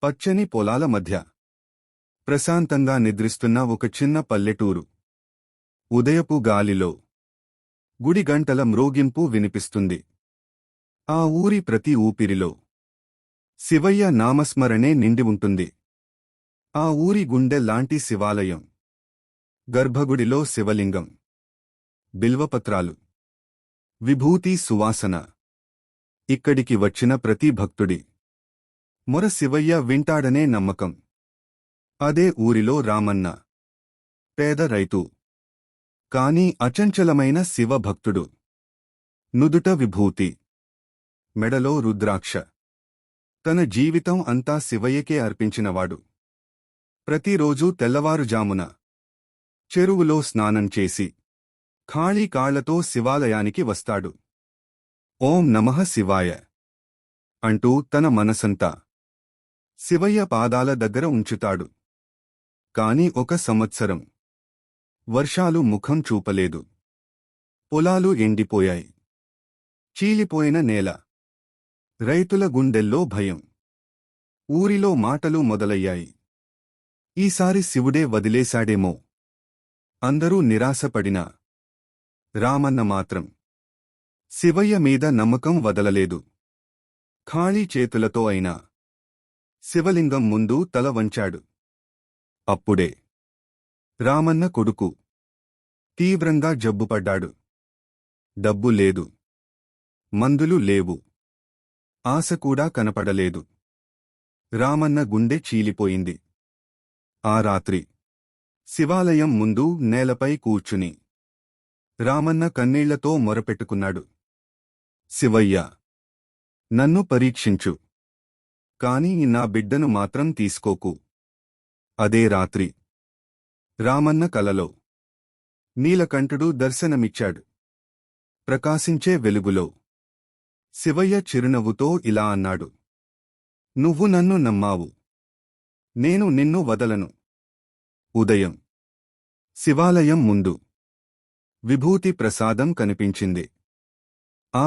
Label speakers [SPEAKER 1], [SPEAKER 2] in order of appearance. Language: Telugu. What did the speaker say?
[SPEAKER 1] పచ్చని పొలాల మధ్య ప్రశాంతంగా నిద్రిస్తున్న ఒక చిన్న పల్లెటూరు. ఉదయపు గాలిలో గుడి గంటల మ్రోగింపు వినిపిస్తుంది. ఆ ఊరి ప్రతి ఊపిరిలో శివయ్య నామస్మరణే నిండి ఉంటుంది. ఆ ఊరి గుండె లాంటి శివాలయం. గర్భగుడిలో శివలింగం, బిల్వపత్రాలు, విభూతి సువాసన. ఇక్కడికి వచ్చిన ప్రతి భక్తుడి మొర శివయ్య వింటాడనే నమ్మకం. అదే ఊరిలో రామన్న, పేద రైతు, కాని అచంచలమైన శివభక్తుడు. నుదుట విభూతి, మెడలో రుద్రాక్ష. తన జీవితం అంతా శివయ్యకే అర్పించినవాడు. ప్రతిరోజూ తెల్లవారుజామున చెరువులో స్నానం చేసి ఖాళీ కాళ్లతో శివాలయానికి వస్తాడు. ఓం నమః శివాయ అంటూ తన మనసంతా శివయ్య పాదాల దగ్గర ఉంచుతాడు. కాని ఒక సంవత్సరం వర్షాలు ముఖం చూపలేదు. పొలాలు ఎండిపోయాయి. చీలిపోయిన నేల. రైతుల గుండెల్లో భయం. ఊరిలో మాటలు మొదలయ్యాయి. ఈసారి శివుడే వదిలేశాడేమో. అందరూ నిరాశపడినా రామన్న మాత్రం శివయ్య మీద నమ్మకం వదలలేదు. ఖాళీ చేతులతో అయినా శివలింగం ముందు తల వంచాడు. అప్పుడే రామన్న కొడుకు తీవ్రంగా జబ్బుపడ్డాడు. డబ్బు లేదు, మందులు లేవు, ఆశ కూడా కనపడలేదు. రామన్న గుండె చీలిపోయింది. ఆ రాత్రి శివాలయం ముందు నేలపై కూర్చుని రామన్న కన్నీళ్లతో మొరపెట్టుకున్నాడు. శివయ్య, నన్ను పరీక్షించు, కాని నా బిడ్డను మాత్రం తీసుకోకు. అదే రాత్రి రామన్న కలలో నీలకంఠుడు దర్శనమిచ్చాడు. ప్రకాశించే వెలుగులో శివయ్య చిరునవ్వుతో ఇలా అన్నాడు: నువ్వు నన్ను నమ్మావు, నేను నిన్ను వదలను. ఉదయం శివాలయం ముందు విభూతి ప్రసాదం కనిపించింది. ఆ